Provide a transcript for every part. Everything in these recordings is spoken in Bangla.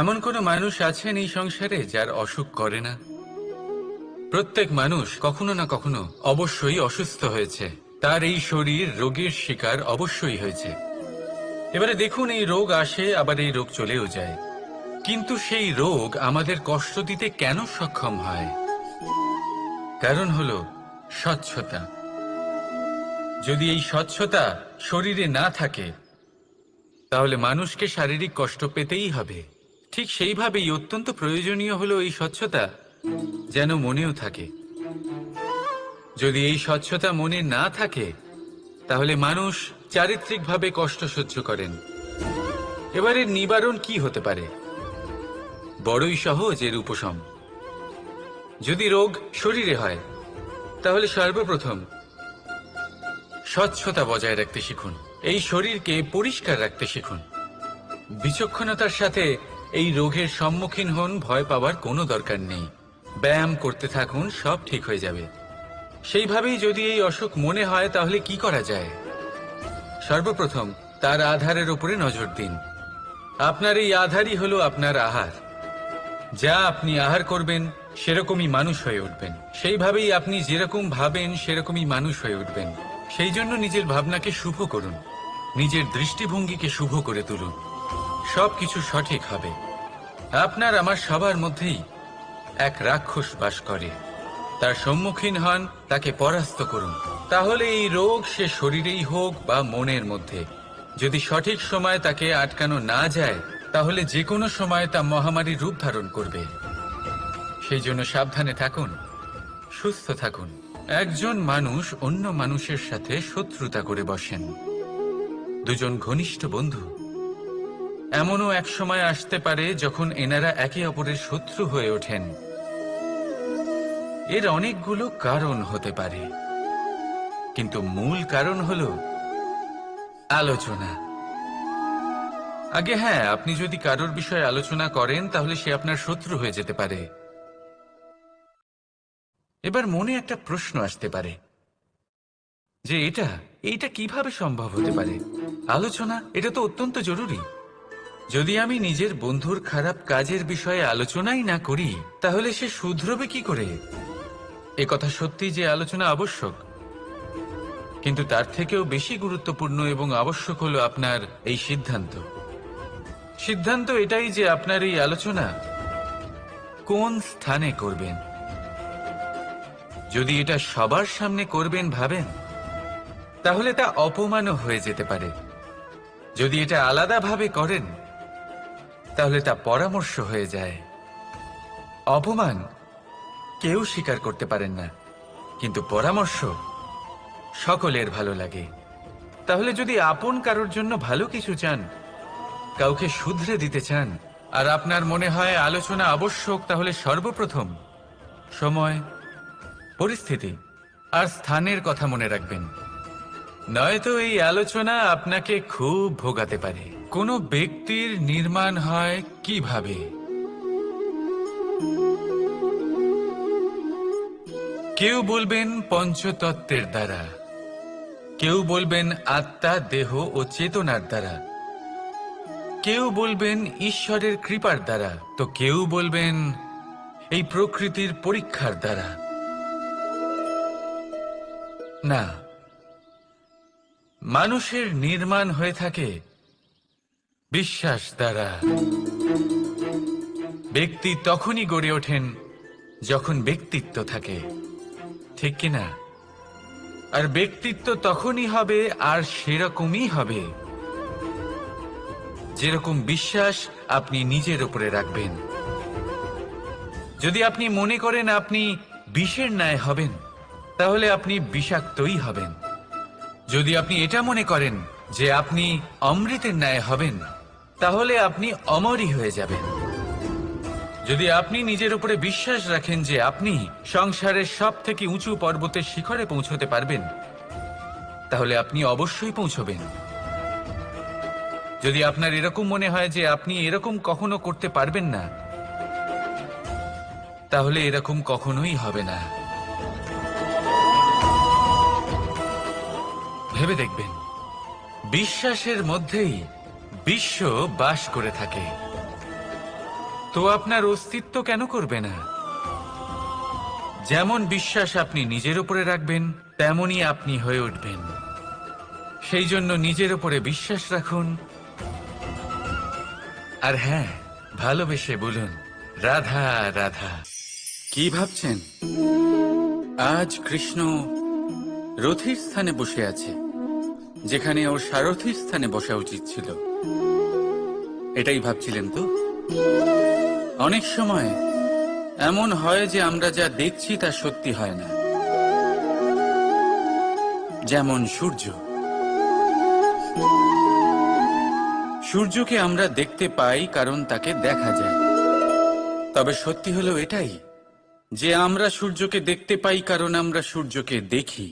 এমন কোনো মানুষ আছেন এই সংসারে যার অসুখ করে না? প্রত্যেক মানুষ কখনো না কখনো অবশ্যই অসুস্থ হয়েছে। তার এই শরীর রোগের শিকার অবশ্যই হয়েছে। এবারে দেখুন, এই রোগ আসে, আবার এই রোগ চলেও যায়, কিন্তু সেই রোগ আমাদের কষ্ট দিতে কেন সক্ষম হয়? কারণ হলো স্বচ্ছতা। যদি এই স্বচ্ছতা শরীরে না থাকে, তাহলে মানুষকে শারীরিক কষ্ট পেতেই হবে। ঠিক সেইভাবেই অত্যন্ত প্রয়োজনীয় হলো এই স্বচ্ছতা যেন মনেও থাকে। যদি এই স্বচ্ছতা মনে না থাকে, তাহলে মানুষ চারিত্রিকভাবে কষ্ট সহ্য করেন। এবারে নিবারণ কি হতে পারে? বড়ই সহজ এর উপশম। যদি রোগ শরীরে হয়, তাহলে সর্বপ্রথম স্বচ্ছতা বজায় রাখতে শিখুন। এই শরীরকে পরিষ্কার রাখতে শিখুন। বিচক্ষণতার সাথে এই রোগের সম্মুখীন হন। ভয় পাওয়ার কোনো দরকার নেই। ব্যায়াম করতে থাকুন, সব ঠিক হয়ে যাবে। সেইভাবেই যদি এই অসুখ মনে হয়, তাহলে কি করা যায়? সর্বপ্রথম তার আধারের উপরে নজর দিন। আপনার এই আধারই হলো আপনার আহার। যা আপনি আহার করবেন, সেরকমই মানুষ হয়ে উঠবেন। সেইভাবেই আপনি যেরকম ভাবেন, সেরকমই মানুষ হয়ে উঠবেন। সেই জন্য নিজের ভাবনাকে শুভ করুন, নিজের দৃষ্টিভঙ্গিকে শুভ করে তুলুন। সবকিছু সঠিক হবে। আপনার আমার সবার মধ্যেই এক রাক্ষস বাস করে। তার সম্মুখীন হন, তাকে পরাস্ত করুন। তাহলে এই রোগ সে শরীরেই হোক বা মনের মধ্যে, যদি সঠিক সময় তাকে আটকানো না যায়, তাহলে যে কোনো সময় তা মহামারীর রূপ ধারণ করবে। সেই জন্য সাবধানে থাকুন, সুস্থ থাকুন। একজন মানুষ অন্য মানুষের সাথে শত্রুতা করে বসেন, দুজন ঘনিষ্ঠ বন্ধু। এমনও এক সময় আসতে পারে যখন এনারা একে অপরের শত্রু হয়ে ওঠেন। এর অনেকগুলো কারণ হতে পারে, কিন্তু মূল কারণ হলো আলোচনা। আগে হ্যাঁ, আপনি যদি কারোর বিষয়ে আলোচনা করেন, তাহলে সে আপনার শত্রু হয়ে যেতে পারে। এবার মনে একটা প্রশ্ন আসতে পারে যে এইটা কিভাবে সম্ভব হতে পারে? আলোচনা, এটা তো অত্যন্ত জরুরি। যদি আমি নিজের বন্ধুর খারাপ কাজের বিষয়ে আলোচনাই না করি, তাহলে সে শুধরবে কি করে? এ কথা সত্যি যে আলোচনা আবশ্যক, কিন্তু তার থেকেও বেশি গুরুত্বপূর্ণ এবং আবশ্যক হলো আপনার এই সিদ্ধান্ত। সিদ্ধান্ত এটাই যে আপনার এই আলোচনা কোন স্থানে করবেন। যদি এটা সবার সামনে করবেন ভাবেন, তাহলে তা অপমানও হয়ে যেতে পারে। যদি এটা আলাদাভাবে করেন, তাহলে তা পরামর্শ হয়ে যায়। অপমান কেউ স্বীকার করতে পারেন না, কিন্তু পরামর্শ সকলের ভালো লাগে। তাহলে যদি আপন কারোর জন্য ভালো কিছু চান, কাউকে শুধরে দিতে চান, আর আপনার মনে হয় আলোচনা আবশ্যক, তাহলে সর্বপ্রথম সময়, পরিস্থিতি আর স্থানের কথা মনে রাখবেন। নয়তো এই আলোচনা আপনাকে খুব ভোগাতে পারে। কোনো ব্যক্তির নির্মাণ হয় কিভাবে? কেউ বলবেন পঞ্চতত্ত্বের দ্বারা, কেউ বলবেন আত্মা, দেহ ও চেতনার দ্বারা, কেউ বলবেন ঈশ্বরের কৃপার দ্বারা, তো কেউ বলবেন এই প্রকৃতির পরীক্ষার দ্বারা। না, মানুষের নির্মাণ হয়ে থাকে বিশ্বাস দ্বারা। ব্যক্তি তখনই গড়ে ওঠেন যখন ব্যক্তিত্ব থাকে, ঠিক কিনা? আর ব্যক্তিত্ব তখনই হবে, আর সেরকমই হবে যেরকম বিশ্বাস আপনি নিজের উপরে রাখবেন। যদি আপনি মনে করেন আপনি বিষের ন্যায় হবেন, তাহলে আপনি বিষাক্তই হবেন। যদি আপনি এটা মনে করেন যে আপনি অমৃতের ন্যায় হবেন, তাহলে আপনি অমরই হয়ে যাবেন। যদি আপনি নিজের উপরে বিশ্বাস রাখেন যে আপনি সংসারের সব থেকে উঁচু পর্বতের শিখরে পৌঁছতে পারবেন, তাহলে আপনি অবশ্যই পৌঁছবেন। যদি আপনার এরকম মনে হয় যে আপনি এরকম কখনো করতে পারবেন না, তাহলে এরকম কখনোই হবে না। ভেবে দেখবেন, বিশ্বাসের মধ্যেই বিশ্ব বাস করে থাকে। তো আপনার অস্তিত্ব কেন করবে না? যেমন বিশ্বাস আপনি নিজের উপরে রাখবেন, তেমনই আপনি হয়ে উঠবেন। সেই জন্য নিজের উপরে বিশ্বাস রাখুন, আর হ্যাঁ, ভালোবেসে বলুন রাধা রাধা। কি ভাবছেন? আজ কৃষ্ণ রথীর স্থানে বসে আছে, যেখানে ওর সারথীর স্থানে বসা উচিত ছিল। এটাই ভাবছিলেন তো? অনেক সময় এমন হয় যে আমরা যা দেখছি তা সত্যি হয় না। যেমন সূর্য। সূর্যকে আমরা দেখতে পাই কারণ তাকে দেখা যায়। তবে সত্যি হলো এটাই যে আমরা সূর্যকে দেখতে পাই কারণ আমরা সূর্যকে দেখি।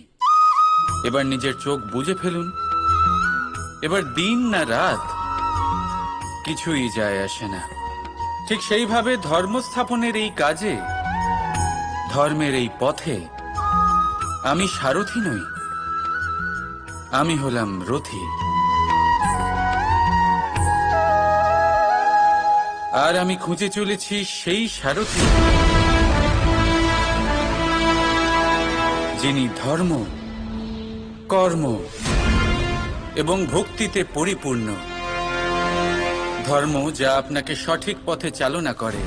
এবার নিজের চোখ বুজে ফেলুন। এবার দিন না রাত কিছুই যায় আসে না। ঠিক সেইভাবে ধর্ম স্থাপনের এই কাজে, ধর্মের এই পথে আমি সারথি নই, আমি হলাম রথী। আর আমি খুঁজে চলেছি সেই সারথি যিনি ধর্ম, কর্ম এবং ভক্তিতে পরিপূর্ণ। ধর্ম যা আপনাকে সঠিক পথে চালনা করে,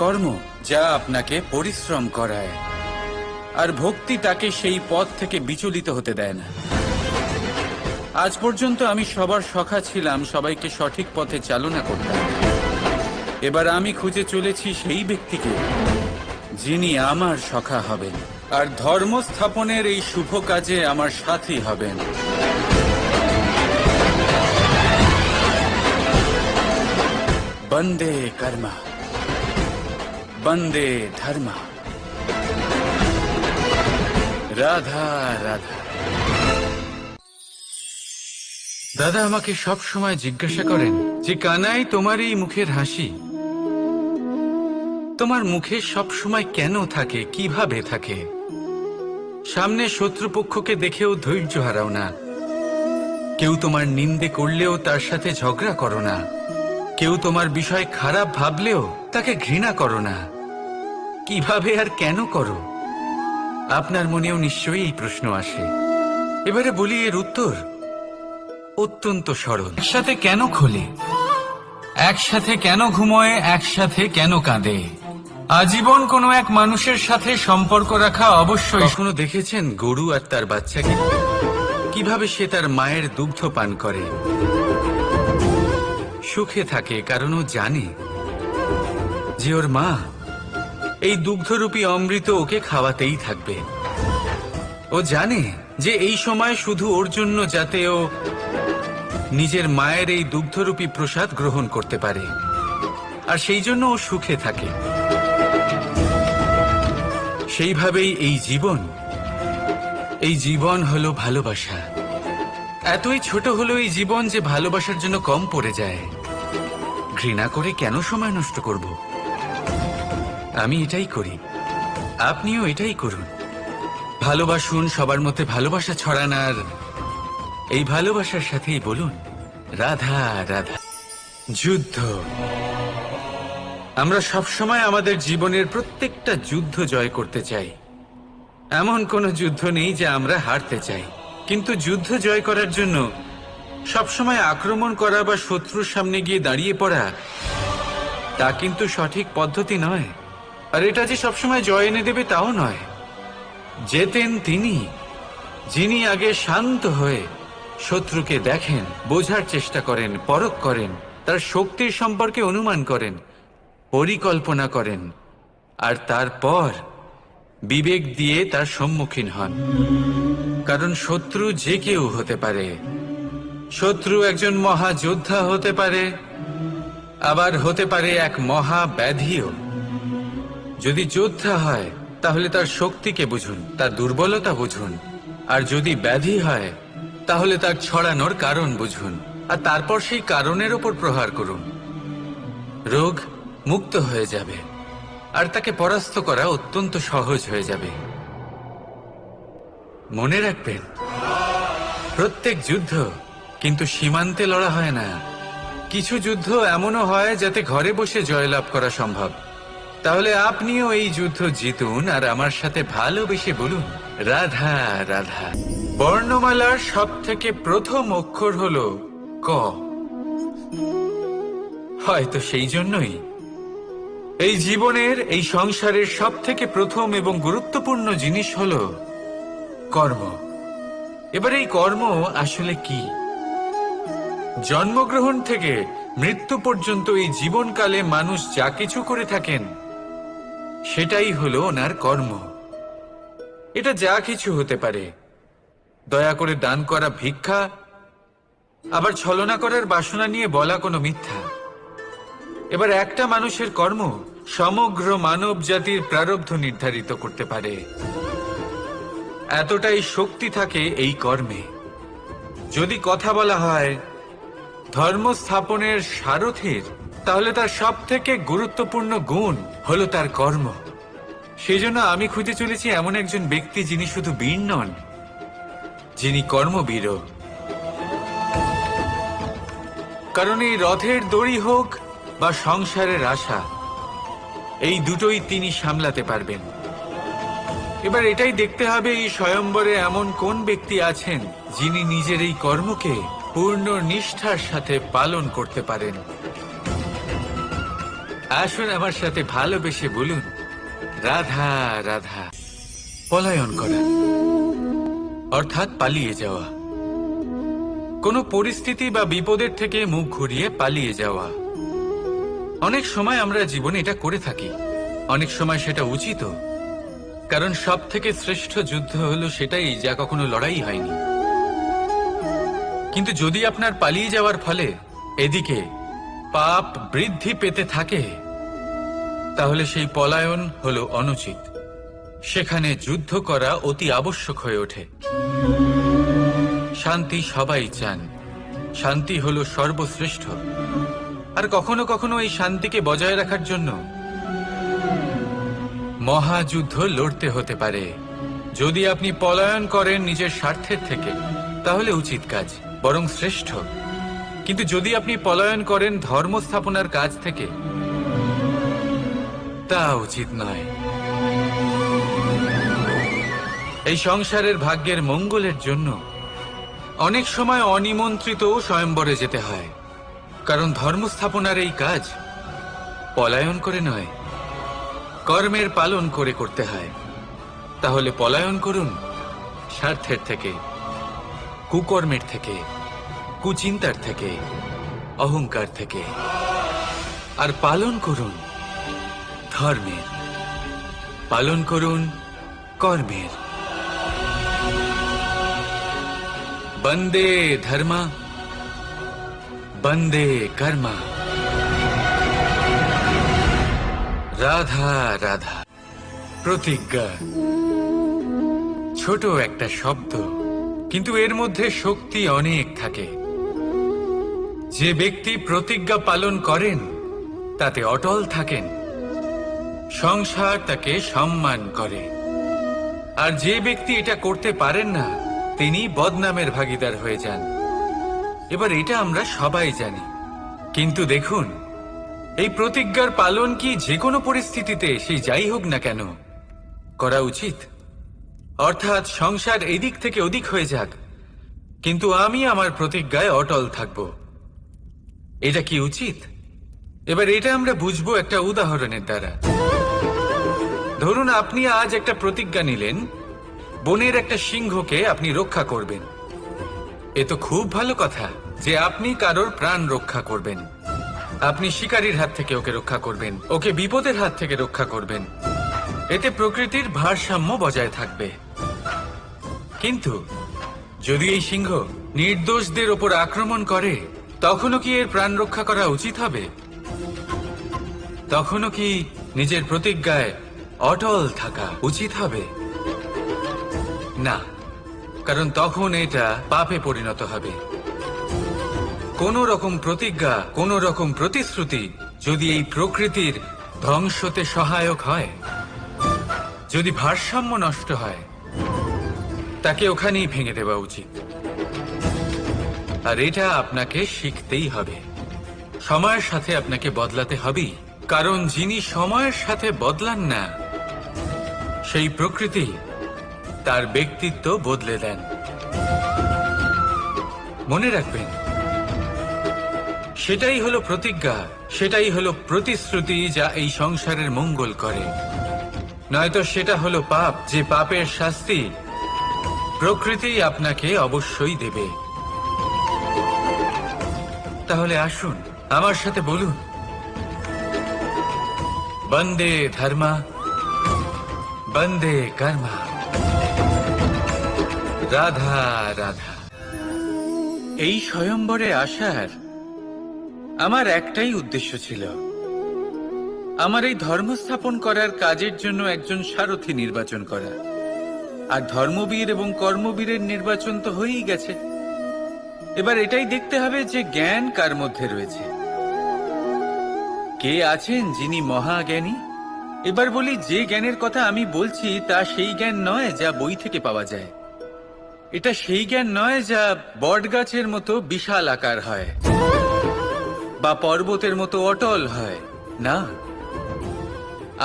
কর্ম যা আপনাকে পরিশ্রম করায়, আর ভক্তি তাকে সেই পথ থেকে বিচলিত হতে দেয় না। আজ পর্যন্ত আমি সবার সখা ছিলাম, সবাইকে সঠিক পথে চালনা করতাম। এবার আমি খুঁজে চলেছি সেই ব্যক্তিকে যিনি আমার সখা হবেন আর ধর্ম স্থাপনের এই শুভ কাজে আমার সাথী হবেন। বন্দে কর্মা, বন্দে ধর্মা, রাধা রাধা। দাদা আমাকে সব সময় জিজ্ঞাসা করেন যে কানাই, তোমার এই মুখের হাসি, তোমার মুখে সব সময় কেন থাকে, কিভাবে থাকে? সামনে শত্রুপক্ষকে দেখেও ধৈর্য হারাও না, কেউ তোমার নিন্দে করলেও তার সাথে ঝগড়া করো না, কেউ তোমার বিষয় খারাপ ভাবলেও তাকে ঘৃণা করো না। কিভাবে আর কেন করো? আপনার মনেও নিশ্চয়ই এই প্রশ্ন আসে। এবারে বলি এর উত্তর অত্যন্ত সরল। একসাথে কেন খোলে, একসাথে কেন ঘুমোয়, একসাথে কেন কাঁদে? আজীবন কোনো এক মানুষের সাথে সম্পর্ক রাখা অবশ্যই। কখনো দেখেছেন গরু আর তার বাচ্চাকে কিভাবে সে তার মায়ের দুগ্ধ পান করে? সুখে থাকে কারণ ও জানে যে ওর মা এই দুগ্ধরূপী অমৃত ওকে খাওয়াতেই থাকবে। ও জানে যে এই সময় শুধু ওর জন্য, যাতে ও নিজের মায়ের এই দুগ্ধরূপী প্রসাদ গ্রহণ করতে পারে, আর সেই জন্য ও সুখে থাকে। সেইভাবেই এই জীবন হলো ভালোবাসা। এতই ছোট হলো এই জীবন যে ভালোবাসার জন্য কম পড়ে যায়। ঘৃণা করে কেন সময় নষ্ট করব? আমি এটাই করি, আপনিও এটাই করুন। ভালোবাসুন, সবার মধ্যে ভালোবাসা ছড়ানার এই ভালোবাসার সাথেই বলুন রাধা রাধা। যুদ্ধ। আমরা সবসময় আমাদের জীবনের প্রত্যেকটা যুদ্ধ জয় করতে চাই। এমন কোনো যুদ্ধ নেই যা আমরা হারতে চাই। কিন্তু যুদ্ধ জয় করার জন্য সবসময় আক্রমণ করা বা শত্রুর সামনে গিয়ে দাঁড়িয়ে পড়া, তা কিন্তু সঠিক পদ্ধতি নয়। আর এটা যে সবসময় জয় এনে দেবে তাও নয়। জেতেন তিনি যিনি আগে শান্ত হয়ে শত্রুকে দেখেন, বোঝার চেষ্টা করেন, পরখ করেন, তার শক্তির সম্পর্কে অনুমান করেন, পরিকল্পনা করেন, আর তারপর বিবেক দিয়ে তার সম্মুখীন হন। কারণ শত্রু যে কেউ হতে পারে। শত্রু একজন মহাযোদ্ধা হতে পারে, আবার হতে পারে এক মহা ব্যাধিও। যদি যোদ্ধা হয় তাহলে তার শক্তিকে বুঝুন, তার দুর্বলতা বুঝুন, আর যদি ব্যাধি হয় তাহলে তার ছড়ানোর কারণ বুঝুন, আর তারপর সেই কারণের ওপর প্রহার করুন। রোগ মুক্ত হয়ে যাবে আর তাকে পরাস্ত করা অত্যন্ত সহজ হয়ে যাবে। মনে রাখবেন, প্রত্যেক যুদ্ধ কিন্তু সীমান্তে লড়া হয় না, কিছু যুদ্ধ এমনও হয় যাতে ঘরে বসে জয়লাভ করা সম্ভব। তাহলে আপনিও এই যুদ্ধ জিতুন আর আমার সাথে ভালোবেসে বলুন রাধা রাধা। বর্ণমালার সব থেকে প্রথম অক্ষর হলো ক। হয়তো সেই জন্যই এই জীবনের, এই সংসারের সব থেকে প্রথম এবং গুরুত্বপূর্ণ জিনিস হলো কর্ম। এবার এই কর্ম আসলে কি? জন্মগ্রহণ থেকে মৃত্যু পর্যন্ত এই জীবনকালে মানুষ যা কিছু করে থাকেন সেটাই হলো ওনার কর্ম। এটা যা কিছু হতে পারে, দয়া করে দান করা ভিক্ষা, আবার ছলনা করার বাসনা নিয়ে বলা কোনো মিথ্যা। এবার একটা মানুষের কর্ম সমগ্র মানব জাতির প্রারব্ধ নির্ধারিত করতে পারে। এতটাই শক্তি থাকে এই কর্মে। যদি কথা বলা হয় ধর্ম স্থাপনের সারথীর, তাহলে তার সব থেকে গুরুত্বপূর্ণ গুণ হলো তার কর্ম। সেই জন্য আমি খুঁজে চলেছি এমন একজন ব্যক্তি যিনি শুধু বীর নন, যিনি কর্মবীর। কারণ এই রথের দড়ি হোক বা সংসারের আশা, এই দুটোই তিনি সামলাতে পারবেন। এবার এটাই দেখতে হবে এই স্বয়ম্বরে এমন কোন ব্যক্তি আছেন যিনি নিজের এই কর্মকে পূর্ণ নিষ্ঠার সাথে পালন করতে পারেন। আসুন আমার সাথে ভালোবেসে বলুন রাধা রাধা। পলায়ন করা অর্থাৎ পালিয়ে যাওয়া, কোনো পরিস্থিতি বা বিপদের থেকে মুখ ঘুরিয়ে পালিয়ে যাওয়া। অনেক সময় আমরা জীবনে এটা করে থাকি, অনেক সময় সেটা উচিত, কারণ সব থেকে শ্রেষ্ঠ যুদ্ধ হলো সেটাই যা কখনো লড়াই হয়নি। কিন্তু যদি আপনার পালিয়ে যাওয়ার ফলে এদিকে পাপ বৃদ্ধি পেতে থাকে, তাহলে সেই পলায়ন হলো অনুচিত। সেখানে যুদ্ধ করা অতি আবশ্যক হয়ে ওঠে। শান্তি সবাই চান, শান্তি হলো সর্বশ্রেষ্ঠ। আর কখনো কখনো এই শান্তিকে বজায় রাখার জন্য মহাযুদ্ধ লড়তে হতে পারে। যদি আপনি পলায়ন করেন নিজের স্বার্থের থেকে, তাহলে উচিত কাজ, বরং শ্রেষ্ঠ। কিন্তু যদি আপনি পলায়ন করেন ধর্ম স্থাপনার কাজ থেকে, তা উচিত নয়। এই সংসারের ভাগ্যের মঙ্গলের জন্য অনেক সময় অনিমন্ত্রিত স্বয়ম্বরে যেতে হয়, কারণ ধর্ম স্থাপনার এই কাজ পলায়ন করে নয়, কর্মের পালন করে করতে হয়। তাহলে পলায়ন করুন স্বার্থের থেকে, কুকর্মের থেকে, কুচিন্তার থেকে, অহংকার থেকে, আর পালন করুন ধর্মের, পালন করুন কর্মের। বন্দে ধর্মা, বন্দে কর্মা। রাধা রাধা। প্রতিজ্ঞা ছোট একটা শব্দ, কিন্তু এর মধ্যে শক্তি অনেক থাকে। যে ব্যক্তি প্রতিজ্ঞা পালন করেন তাতে অটল থাকেন, সংসার তাকে সম্মান করে। আর যে ব্যক্তি এটা করতে পারেন না, তিনি বদনামের ভাগীদার হয়ে যান। এবার এটা আমরা সবাই জানি, কিন্তু দেখুন এই প্রতিজ্ঞার পালন কি যে কোনো পরিস্থিতিতে, সেই যাই হোক না কেন, করা উচিত? অর্থাৎ সংসার এদিক থেকে ওদিক হয়ে যাক, কিন্তু আমি আমার প্রতিজ্ঞায় অটল থাকব, এটা কি উচিত? এবার এটা আমরা বুঝবো একটা উদাহরণের দ্বারা। ধরুন আপনি আজ একটা প্রতিজ্ঞা নিলেন, বনের একটা সিংহকে আপনি রক্ষা করবেন। এ তো খুব ভালো কথা যে আপনি কারোর প্রাণ রক্ষা করবেন। আপনি শিকারীর হাত থেকে ওকে রক্ষা করবেন, ওকে বিপদের হাত থেকে রক্ষা করবেন। এতে প্রকৃতির ভারসাম্য বজায় থাকবে। কিন্তু যদি এই সিংহ নির্দোষদের ওপর আক্রমণ করে, তখনও কি এর প্রাণ রক্ষা করা উচিত হবে? তখনও কি নিজের প্রতিজ্ঞায় অটল থাকা উচিত হবে? না, কারণ তখন এটা পাপে পরিণত হবে। কোন রকম প্রতিজ্ঞা, কোন রকম প্রতিশ্রুতি যদি এই প্রকৃতির ধ্বংসতে সহায়ক হয়, যদি ভারসাম্য নষ্ট হয়, তাকে ওখানেই ভেঙে দেওয়া উচিত। আর এটা আপনাকে শিখতেই হবে। সময়ের সাথে আপনাকে বদলাতে হবেই, কারণ যিনি সময়ের সাথে বদলান না সেই প্রকৃতি তার ব্যক্তিত্ব বদলে দেন। মনে রাখবেন, সেটাই হলো প্রতিজ্ঞা, সেটাই হলো প্রতিশ্রুতি যা এই সংসারের মঙ্গল করে। নয়তো সেটা হলো পাপ, যে পাপের শাস্তি প্রকৃতি আপনাকে অবশ্যই দেবে। তাহলে আসুন আমার সাথে বলুন, বন্দে ধর্মা বন্দে কর্মা, রাধা রাধা। এই স্বয়ম্বরে আসার আমার একটাই উদ্দেশ্য ছিল, আমার এই ধর্ম স্থাপন করার কাজের জন্য একজন সারথি নির্বাচন করা। আর ধর্মবীর এবং কর্মবীরের নির্বাচন তো হয়েই গেছে। এবার এটাই দেখতে হবে যে জ্ঞান কার মধ্যে রয়েছে, কে আছেন যিনি মহাজ্ঞানী। এবার বলি, যে জ্ঞানের কথা আমি বলছি তা সেই জ্ঞান নয় যা বই থেকে পাওয়া যায়। এটা সেই জ্ঞান নয় যা বটগাছের মতো বিশাল আকার হয় বা পর্বতের মতো অটল হয়। না,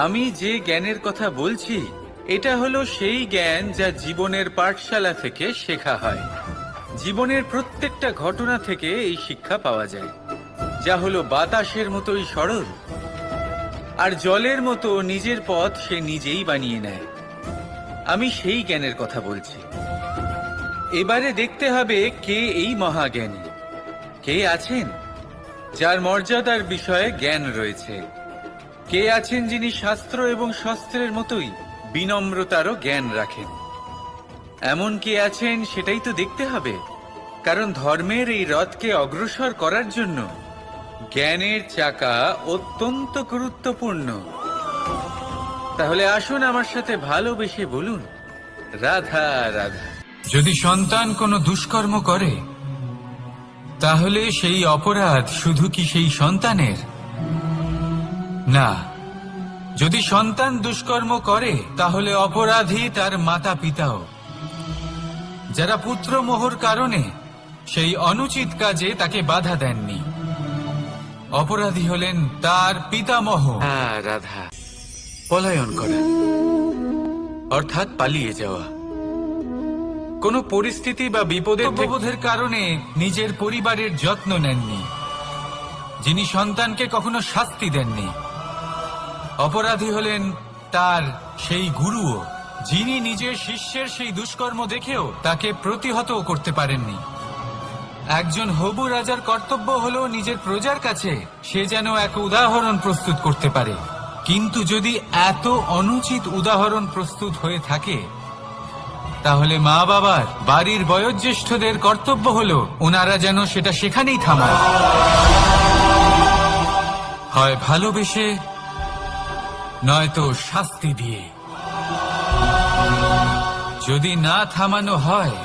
আমি যে জ্ঞানের কথা বলছি এটা হলো সেই জ্ঞান যা জীবনের পাঠশালা থেকে শেখা হয়। জীবনের প্রত্যেকটা ঘটনা থেকে এই শিক্ষা পাওয়া যায়, যা হলো বাতাসের মতোই সরল আর জলের মতো নিজের পথ সে নিজেই বানিয়ে নেয়। আমি সেই জ্ঞানের কথা বলছি। এবারে দেখতে হবে কে এই মহাজ্ঞানী, কে আছেন যার মর্যাদার বিষয়ে জ্ঞান রয়েছে, কে আছেন যিনি শাস্ত্র এবং শস্ত্রের মতোই বিনম্রতারও জ্ঞান রাখেন। এমন কে আছেন সেটাই তো দেখতে হবে, কারণ ধর্মের এই রথকে অগ্রসর করার জন্য জ্ঞানের চাকা অত্যন্ত গুরুত্বপূর্ণ। তাহলে আসুন আমার সাথে ভালোবেসে বলুন, রাধা রাধা। যদি সন্তান কোনো দুষ্কর্ম করে তাহলে সেই অপরাধ শুধু কি সেই সন্তানের? না, যদি সন্তান দুষ্কর্ম করে তাহলে অপরাধী তার মাতা পিতাও, যারা পুত্র মোহর কারণে সেই অনুচিত কাজে তাকে বাধা দেননি। অপরাধী হলেন তার পিতামহ। রাধা, পলায়ন করা অর্থাৎ পালিয়ে যাওয়া। কোনো পরিস্থিতি বা বিপদের কারণে নিজের পরিবারের যত্ন নেননি, যিনি সন্তানকে কখনো শাস্তি দেননি। অপরাধী হলেন তার সেই গুরুও, যিনি নিজের শিষ্যের সেই দুষ্কর্ম দেখেও তাকে প্রতিহত করতে পারেননি। একজন হবু রাজার কর্তব্য হলো নিজের প্রজার কাছে সে যেন এক উদাহরণ প্রস্তুত করতে পারে, কিন্তু যদি এত অনুচিত উদাহরণ প্রস্তুত হয়ে থাকে তাহলে মা বাবার, বাড়ির বয়োজ্যেষ্ঠদের কর্তব্য হলো ওনারা যেন সেটা সেখানেই থামায়, হয় ভালোবেসে নয়তো শাস্তি দিয়ে। যদি না থামানো হয়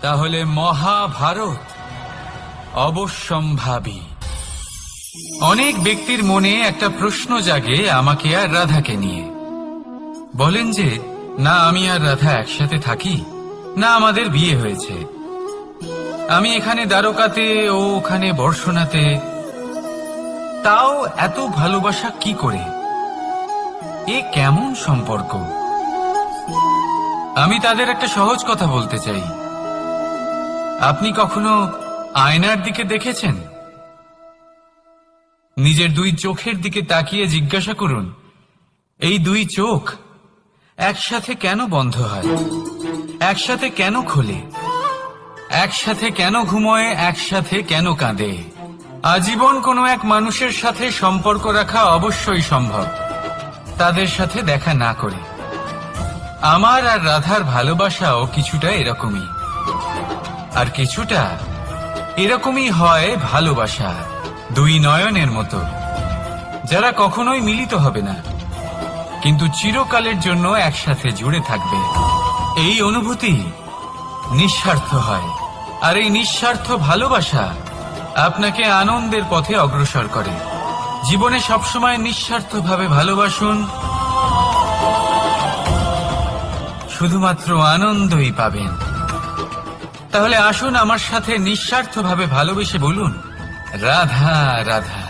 তাহলে মহাভারত অবশ্যম্ভাবী। অনেক ব্যক্তির মনে একটা প্রশ্ন জাগে আমাকে আর রাধাকে নিয়ে। বলেন যে, না আমি আর রাধা একসাথে থাকি, না আমাদের বিয়ে হয়েছে, আমি এখানে দ্বারকাতে ও ওখানে বর্ষণাতে, তাও এত ভালোবাসা কি করে? এ কেমন সম্পর্ক? আমি তাদের একটা সহজ কথা বলতে চাই। আপনি কখনো আয়নার দিকে দেখেছেন? নিজের দুই চোখের দিকে তাকিয়ে জিজ্ঞাসা করুন, এই দুই চোখ একসাথে কেন বন্ধ হয়, একসাথে কেন খোলে, একসাথে কেন ঘুমোয়, একসাথে কেন কাঁদে? আজীবন কোনো এক মানুষের সাথে সম্পর্ক রাখা অবশ্যই সম্ভব, তাদের সাথে দেখা না করে। আমার আর রাধার ভালোবাসাও কিছুটা এরকমই, আর কিছুটা এরকমই হয় ভালোবাসা দুই নয়নের মতো, যারা কখনোই মিলিত হবে না কিন্তু চিরকালের জন্য একসাথে জুড়ে থাকবে। এই অনুভূতি নিঃস্বার্থ হয়, আর এই নিঃস্বার্থ ভালোবাসা আপনাকে আনন্দের পথে অগ্রসর করে। জীবনে সবসময় নিঃস্বার্থভাবে ভালোবাসুন, শুধুমাত্র আনন্দই পাবেন। তাহলে আসুন আমার সাথে নিঃস্বার্থভাবে ভালোবেসে বলুন, রাধা রাধা।